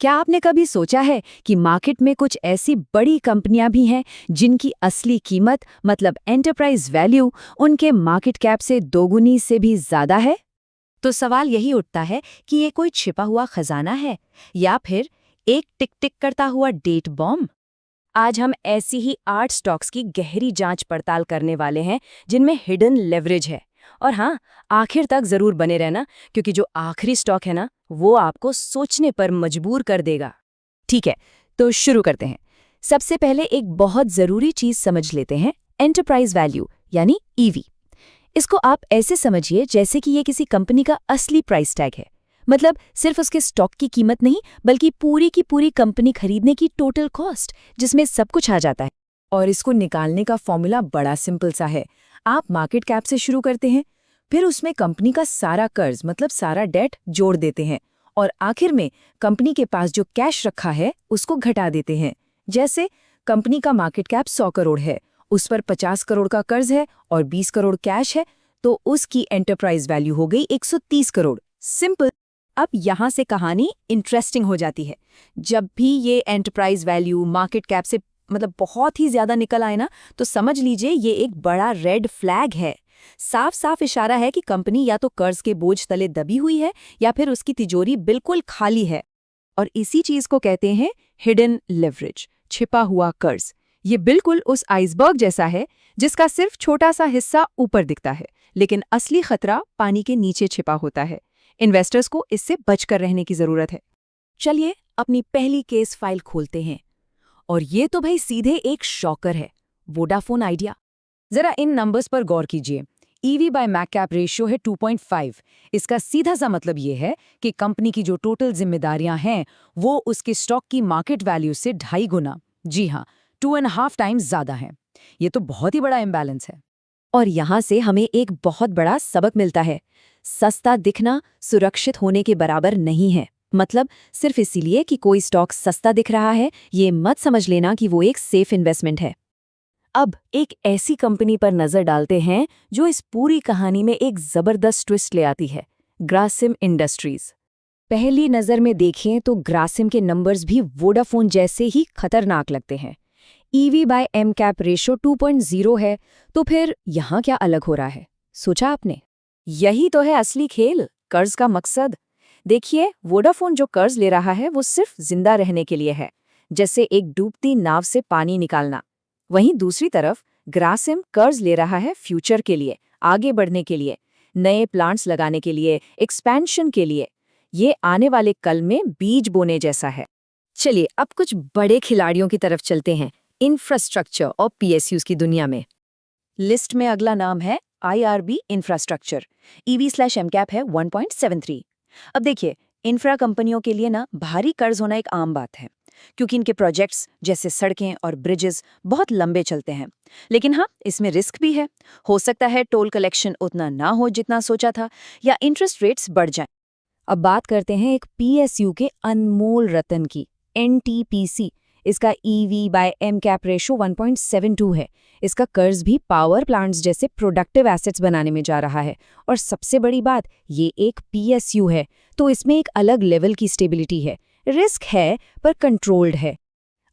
क्या आपने कभी सोचा है कि मार्केट में कुछ ऐसी बड़ी कंपनियां भी हैं जिनकी असली कीमत मतलब एंटरप्राइज वैल्यू उनके मार्केट कैप से दोगुनी से भी ज्यादा है? तो सवाल यही उठता है कि ये कोई छिपा हुआ खजाना है या फिर एक टिक टिक करता हुआ डेट बॉम्ब। आज हम ऐसी ही 8 स्टॉक्स की गहरी जांच पड़ताल करने वाले हैं जिनमें हिडन लेवरेज है। और हाँ, आखिर तक जरूर बने रहना, क्योंकि जो आखिरी स्टॉक है ना, वो आपको सोचने पर मजबूर कर देगा। ठीक है, तो शुरू करते हैं। सबसे पहले एक बहुत जरूरी चीज समझ लेते हैं, एंटरप्राइज वैल्यू यानी ईवी। इसको आप ऐसे समझिए जैसे कि ये किसी कंपनी का असली प्राइस टैग है। मतलब सिर्फ उसके स्टॉक की कीमत नहीं, बल्कि पूरी की पूरी कंपनी खरीदने की टोटल कॉस्ट, जिसमें सब कुछ आ जाता है। और इसको निकालने का फॉर्मूला बड़ा सिंपल सा है। आप मार्केट कैप से शुरू करते हैं, फिर उसमें कंपनी का सारा कर्ज मतलब सारा डेट जोड़ देते हैं, और आखिर में कंपनी के पास जो कैश रखा है उसको घटा देते हैं। जैसे कंपनी का मार्केट कैप 100 करोड़ है, उस पर 50 करोड़ का कर्ज है और 20 करोड़ कैश है, तो उसकी एंटरप्राइज वैल्यू हो गई 130 करोड़। सिंपल। अब यहाँ से कहानी इंटरेस्टिंग हो जाती है। जब भी ये एंटरप्राइज वैल्यू मार्केट कैप से मतलब बहुत ही ज्यादा निकल आए ना, तो समझ लीजिए ये एक बड़ा रेड फ्लैग है। साफ साफ इशारा है कि कंपनी या तो कर्ज के बोझ तले दबी हुई है या फिर उसकी तिजोरी बिल्कुल खाली है। और इसी चीज को कहते हैं हिडन लेवरेज, छिपा हुआ कर्ज। ये बिल्कुल उस आइसबर्ग जैसा है जिसका सिर्फ छोटा सा हिस्सा ऊपर दिखता है, लेकिन असली खतरा पानी के नीचे छिपा होता है। इन्वेस्टर्स को इससे बचकर रहने की जरूरत है। चलिए अपनी पहली केस फाइल खोलते हैं। और ये तो भाई सीधे एक शॉकर है, वोडाफोन आइडिया। जरा इन नंबर्स पर गौर कीजिए। ईवी बाय मैक कैप रेशियो है 2.5। इसका सीधा सा मतलब ये है कि कंपनी की जो टोटल जिम्मेदारियां हैं वो उसके स्टॉक की मार्केट वैल्यू से 2.5 गुना, जी हाँ, 2.5 टाइम्स ज्यादा है। ये तो बहुत ही बड़ा इम्बैलेंस है। और यहाँ से हमें एक बहुत बड़ा सबक मिलता है। सस्ता दिखना सुरक्षित होने के बराबर नहीं है। मतलब सिर्फ इसीलिए कि कोई स्टॉक सस्ता दिख रहा है, ये मत समझ लेना कि वो एक सेफ इन्वेस्टमेंट है। अब एक ऐसी कंपनी पर नजर डालते हैं जो इस पूरी कहानी में एक जबरदस्त ट्विस्ट ले आती है, ग्रासिम इंडस्ट्रीज। पहली नजर में देखें तो ग्रासिम के नंबर्स भी वोडाफोन जैसे ही खतरनाक लगते हैं। EV by M cap ratio 2.0 है, तो फिर यहाँ क्या अलग हो रहा है? सोचा आपने? यही तो है असली खेल, कर्ज का मकसद। देखिए, वोडाफोन जो कर्ज ले रहा है वो सिर्फ जिंदा रहने के लिए है, जैसे एक डूबती नाव से पानी निकालना। वहीं दूसरी तरफ ग्रासिम कर्ज ले रहा है फ्यूचर के लिए, आगे बढ़ने के लिए, नए प्लांट्स लगाने के लिए, एक्सपेंशन के लिए। ये आने वाले कल में बीज बोने जैसा है। चलिए अब कुछ बड़े खिलाड़ियों की तरफ चलते हैं, इंफ्रास्ट्रक्चर और पीएसयूज की दुनिया में। लिस्ट में अगला नाम है आईआरबी इंफ्रास्ट्रक्चर। ईवी/एम कैप है 1.73। अब देखिए, इंफ्रा कंपनियों के लिए ना भारी कर्ज होना एक आम बात है, क्योंकि इनके प्रोजेक्ट्स जैसे सड़कें और ब्रिजेस बहुत लंबे चलते हैं। लेकिन हाँ, इसमें रिस्क भी है। हो सकता है टोल कलेक्शन उतना ना हो जितना सोचा था, या इंटरेस्ट रेट्स बढ़ जाएं। अब बात करते हैं एक पीएसयू के अनमोल रतन की, एनटीपीसी। इसका EV by M cap ratio 1.72 है। इसका कर्ज भी पावर प्लांट्स जैसे प्रोडक्टिव एसेट्स बनाने में जा रहा है। और सबसे बड़ी बात, ये एक पीएसयू है, तो इसमें एक अलग लेवल की स्टेबिलिटी है। रिस्क है पर कंट्रोल्ड है।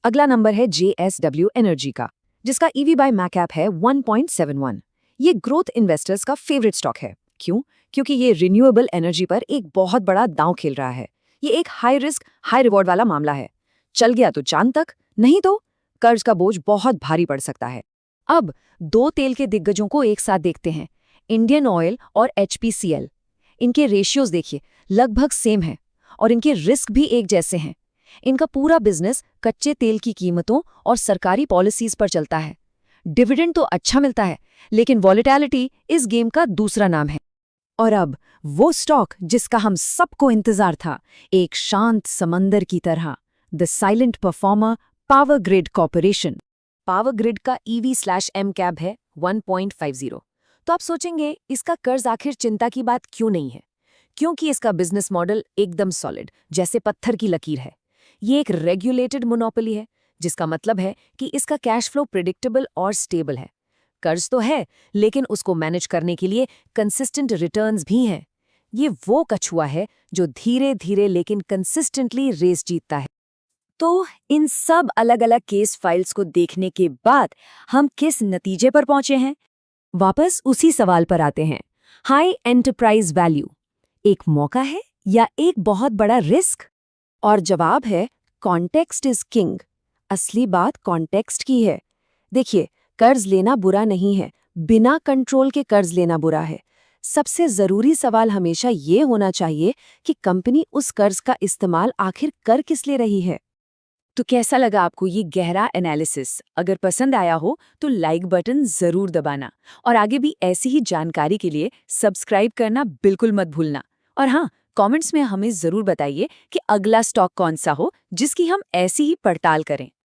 अगला नंबर है जेएसडब्ल्यू एनर्जी का, जिसका ईवी बाय मैक कैप है 1.71। ये ग्रोथ इन्वेस्टर्स का फेवरेट स्टॉक है। क्यों? क्योंकि ये रिन्यूएबल एनर्जी पर एक बहुत बड़ा दांव खेल रहा है। ये एक हाई रिस्क हाई रिवॉर्ड वाला मामला है। चल गया तो चांद तक, नहीं तो कर्ज का बोझ बहुत भारी पड़ सकता है। अब दो तेल के दिग्गजों को एक साथ देखते हैं, इंडियन ऑयल और एचपीसीएल। इनके रेशियोज देखिए, लगभग सेम है और इनके रिस्क भी एक जैसे हैं। इनका पूरा बिजनेस कच्चे तेल की कीमतों और सरकारी पॉलिसीज पर चलता है। डिविडेंड तो अच्छा मिलता है, लेकिन वॉलेटिलिटी इस गेम का दूसरा नाम है। और अब वो स्टॉक जिसका हम सबको इंतजार था, एक शांत समंदर की तरह, the silent performer power grid corporation. Power grid का ईवी/एम कैप है 1.50। तो आप सोचेंगे इसका कर्ज आखिर चिंता की बात क्यों नहीं है? क्योंकि इसका बिजनेस मॉडल एकदम सॉलिड, जैसे पत्थर की लकीर है। ये एक रेगुलेटेड मोनोपोली है, जिसका मतलब है कि इसका कैश फ्लो प्रिडिक्टेबल और स्टेबल है। कर्ज तो है, लेकिन उसको मैनेज करने के लिए कंसिस्टेंट रिटर्न्स भी हैं। ये वो कछुआ है जो धीरे धीरे लेकिन कंसिस्टेंटली रेस जीतता है। तो इन सब अलग अलग केस फाइल्स को देखने के बाद हम किस नतीजे पर पहुंचे हैं? वापस उसी सवाल पर आते हैं। हाई एंटरप्राइज वैल्यू एक मौका है या एक बहुत बड़ा रिस्क? और जवाब है कॉन्टेक्स्ट इज किंग। असली बात कॉन्टेक्स्ट की है। देखिए, कर्ज लेना बुरा नहीं है, बिना कंट्रोल के कर्ज लेना बुरा है। सबसे जरूरी सवाल हमेशा ये होना चाहिए कि कंपनी उस कर्ज का इस्तेमाल आखिर कर किस लिए रही है। तो कैसा लगा आपको ये गहरा एनालिसिस? अगर पसंद आया हो तो लाइक बटन जरूर दबाना और आगे भी ऐसी ही जानकारी के लिए सब्सक्राइब करना बिल्कुल मत भूलना। और हाँ, कमेंट्स में हमें जरूर बताइए कि अगला स्टॉक कौन सा हो जिसकी हम ऐसी ही पड़ताल करें।